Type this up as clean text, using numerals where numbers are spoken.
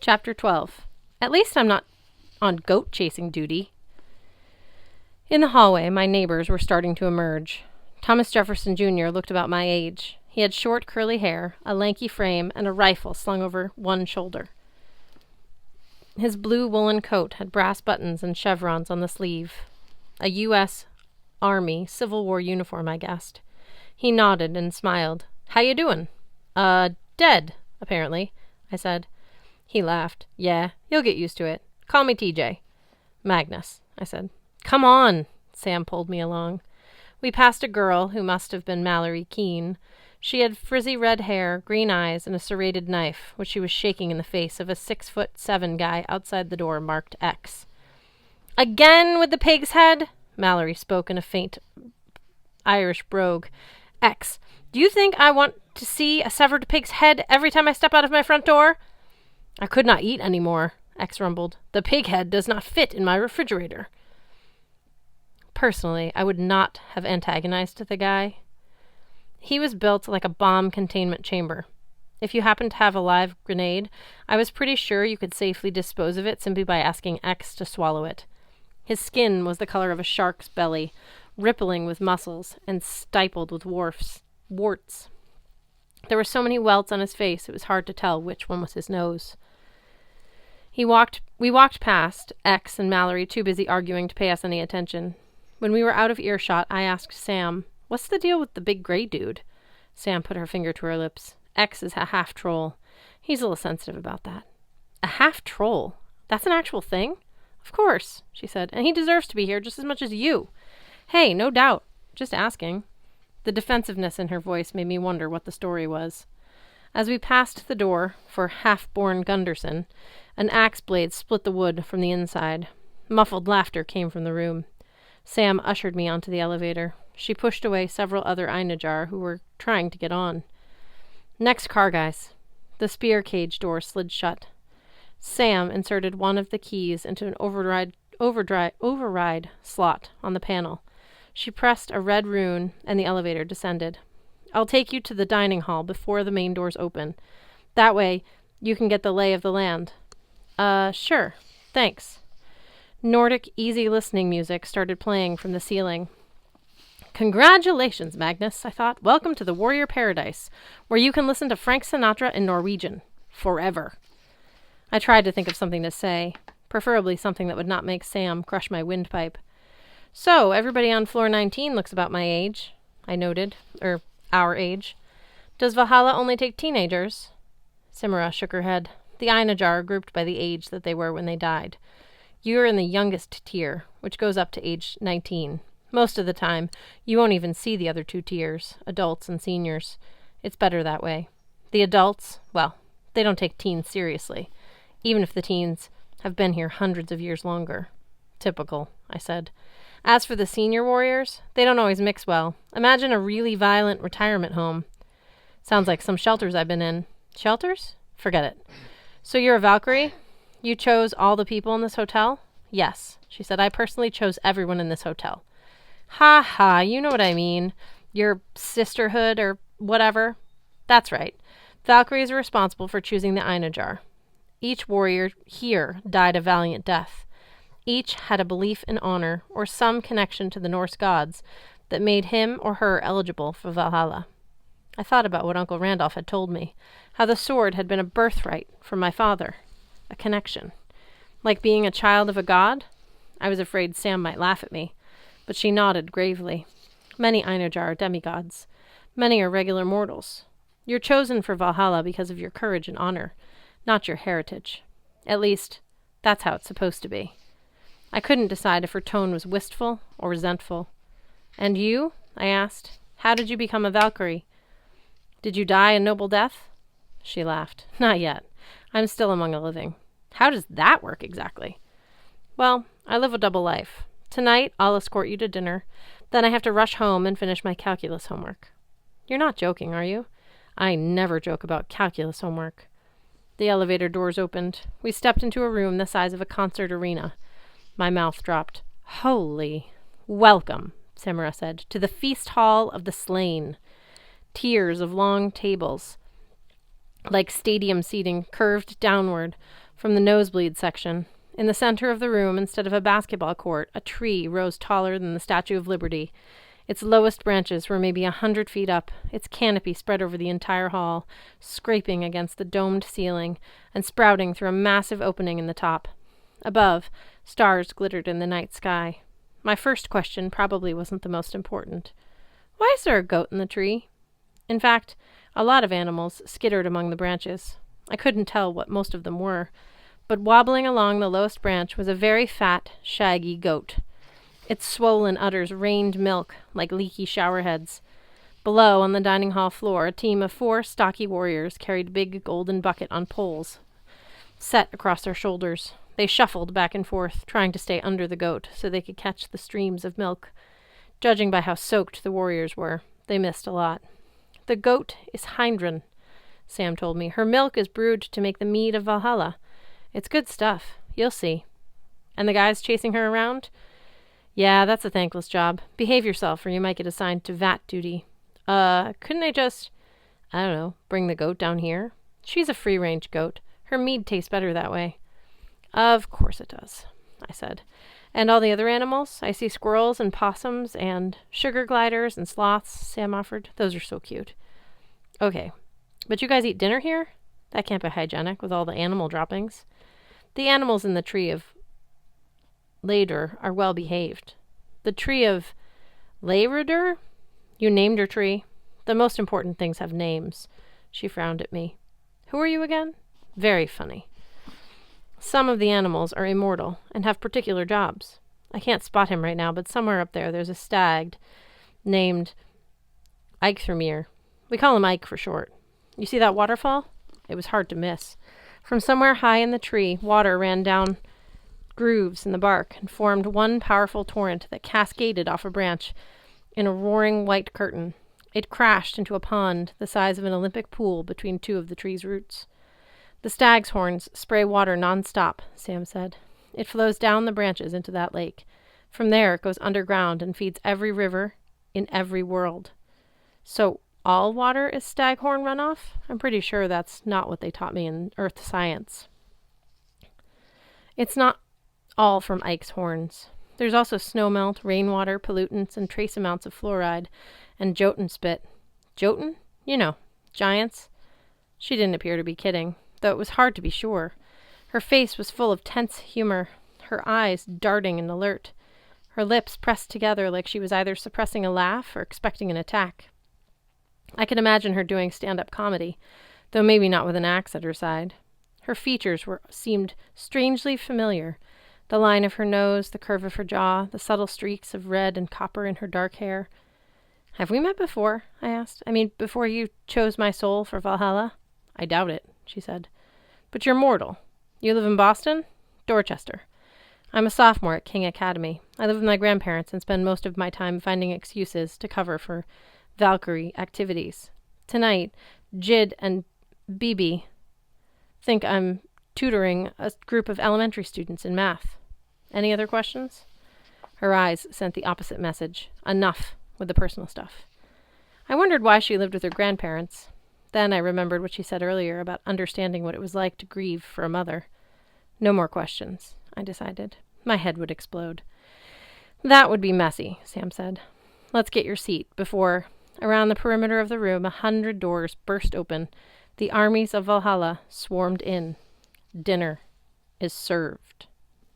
Chapter 12. At least I'm not on goat-chasing duty. In the hallway, my neighbors were starting to emerge. Thomas Jefferson Jr. looked about my age. He had short, curly hair, a lanky frame, and a rifle slung over one shoulder. His blue woolen coat had brass buttons and chevrons on the sleeve. A U.S. Army Civil War uniform, I guessed. He nodded and smiled. "How you doing?" Dead, apparently," I said. He laughed. "Yeah, you'll get used to it. Call me TJ. "Magnus," I said. "Come on," Sam pulled me along. We passed a girl who must have been Mallory Keene. She had frizzy red hair, green eyes, and a serrated knife, which she was shaking in the face of a 6'7" guy outside the door marked X. "Again with the pig's head?" Mallory spoke in a faint Irish brogue. "X, do you think I want to see a severed pig's head every time I step out of my front door?" "I could not eat any more," X rumbled. "The pig head does not fit in my refrigerator." Personally, I would not have antagonized the guy. He was built like a bomb containment chamber. If you happened to have a live grenade, I was pretty sure you could safely dispose of it simply by asking X to swallow it. His skin was the color of a shark's belly, rippling with muscles and stippled with warts. There were so many welts on his face it was hard to tell which one was his nose. We walked past, X and Mallory too busy arguing to pay us any attention. When we were out of earshot, I asked Sam, "What's the deal with the big gray dude?" Sam put her finger to her lips. "X is a half-troll. He's a little sensitive about that." "A half-troll? That's an actual thing?" "Of course," she said, "and he deserves to be here just as much as you." "Hey, no doubt. Just asking." The defensiveness in her voice made me wonder what the story was. As we passed the door for half-born Gunderson, an axe blade split the wood from the inside. Muffled laughter came from the room. Sam ushered me onto the elevator. She pushed away several other Einajar who were trying to get on. "Next car, guys." The spear cage door slid shut. Sam inserted one of the keys into an override slot on the panel. She pressed a red rune, and the elevator descended. "I'll take you to the dining hall before the main doors open. That way, you can get the lay of the land." Sure. Thanks." Nordic easy listening music started playing from the ceiling. "Congratulations, Magnus," I thought. "Welcome to the warrior paradise, where you can listen to Frank Sinatra in Norwegian. Forever." I tried to think of something to say, preferably something that would not make Sam crush my windpipe. "So, everybody on floor 19 looks about my age," I noted. Our age. "Does Valhalla only take teenagers?" Simura shook her head. "The Einajar are grouped by the age that they were when they died. You're in the youngest tier, which goes up to age 19. Most of the time, you won't even see the other two tiers, adults and seniors. It's better that way. The adults, well, they don't take teens seriously, even if the teens have been here hundreds of years longer." "Typical," I said. "As for the senior warriors, they don't always mix well. Imagine a really violent retirement home." "Sounds like some shelters I've been in." "Shelters? Forget it." "So you're a Valkyrie? You chose all the people in this hotel?" "Yes," she said. "I personally chose everyone in this hotel." "Ha ha, you know what I mean. Your sisterhood or whatever." "That's right. Valkyries are responsible for choosing the Einajar. Each warrior here died a valiant death. Each had a belief in honor or some connection to the Norse gods that made him or her eligible for Valhalla." I thought about what Uncle Randolph had told me, how the sword had been a birthright from my father, a connection. Like being a child of a god? I was afraid Sam might laugh at me, but she nodded gravely. "Many Einajar are demigods. Many are regular mortals. You're chosen for Valhalla because of your courage and honor, not your heritage. At least, that's how it's supposed to be." I couldn't decide if her tone was wistful or resentful. "And you?" I asked. "How did you become a Valkyrie? Did you die a noble death?" She laughed. "Not yet. I'm still among the living." "How does that work exactly?" "Well, I live a double life. Tonight, I'll escort you to dinner. Then I have to rush home and finish my calculus homework." "You're not joking, are you?" "I never joke about calculus homework." The elevator doors opened. We stepped into a room the size of a concert arena. My mouth dropped. "Holy. Welcome," Simura said, "to the feast hall of the slain." Tiers of long tables, like stadium seating, curved downward, from the nosebleed section. In the center of the room, instead of a basketball court, a tree rose taller than the Statue of Liberty. Its lowest branches were maybe 100 feet up, its canopy spread over the entire hall, scraping against the domed ceiling and sprouting through a massive opening in the top. Above, stars glittered in the night sky. My first question probably wasn't the most important. Why is there a goat in the tree? In fact, a lot of animals skittered among the branches. I couldn't tell what most of them were, but wobbling along the lowest branch was a very fat, shaggy goat. Its swollen udders rained milk like leaky showerheads. Below, on the dining hall floor, a team of 4 stocky warriors carried a big golden bucket on poles, set across their shoulders. They shuffled back and forth, trying to stay under the goat so they could catch the streams of milk. Judging by how soaked the warriors were, they missed a lot. The goat is Heindrin, Sam told me. Her milk is brewed to make the mead of Valhalla. It's good stuff. You'll see. And the guys chasing her around? Yeah, that's a thankless job. Behave yourself or you might get assigned to vat duty. Couldn't they just, I don't know, bring the goat down here? She's a free-range goat. Her mead tastes better that way. Of course it does, I said. And all the other animals? I see squirrels and possums and sugar gliders and sloths, Sam offered. Those are so cute. Okay, but you guys eat dinner here? That can't be hygienic with all the animal droppings. The animals in the tree of Lader are well behaved. The tree of Leyrider? You named your tree. The most important things have names. She frowned at me. Who are you again? Very funny. Some of the animals are immortal and have particular jobs. I can't spot him right now, but somewhere up there's a stag named Eikthremir. We call him Ike for short. You see that waterfall? It was hard to miss. From somewhere high in the tree, water ran down grooves in the bark and formed one powerful torrent that cascaded off a branch in a roaring white curtain. It crashed into a pond the size of an Olympic pool between 2 of the tree's roots. The stag's horns spray water non-stop, Sam said. It flows down the branches into that lake. From there it goes underground and feeds every river in every world. So all water is staghorn runoff? I'm pretty sure that's not what they taught me in earth science. It's not all from Ike's horns. There's also snowmelt, rainwater, pollutants, and trace amounts of fluoride, and Jotun spit. Jotun? You know, giants. She didn't appear to be kidding, though it was hard to be sure. Her face was full of tense humor, her eyes darting and alert, her lips pressed together like she was either suppressing a laugh or expecting an attack. I could imagine her doing stand-up comedy, though maybe not with an axe at her side. Her features seemed strangely familiar. The line of her nose, the curve of her jaw, the subtle streaks of red and copper in her dark hair. Have we met before? I asked. I mean, before you chose my soul for Valhalla? I doubt it, she said. But you're mortal. You live in Boston? Dorchester. I'm a sophomore at King Academy. I live with my grandparents and spend most of my time finding excuses to cover for Valkyrie activities. Tonight, Jid and Bibi think I'm tutoring a group of elementary students in math. Any other questions? Her eyes sent the opposite message. Enough with the personal stuff. I wondered why she lived with her grandparents. Then I remembered what she said earlier about understanding what it was like to grieve for a mother. No more questions, I decided. My head would explode. That would be messy, Sam said. Let's get your seat before, around the perimeter of the room, 100 doors burst open. The armies of Valhalla swarmed in. Dinner is served.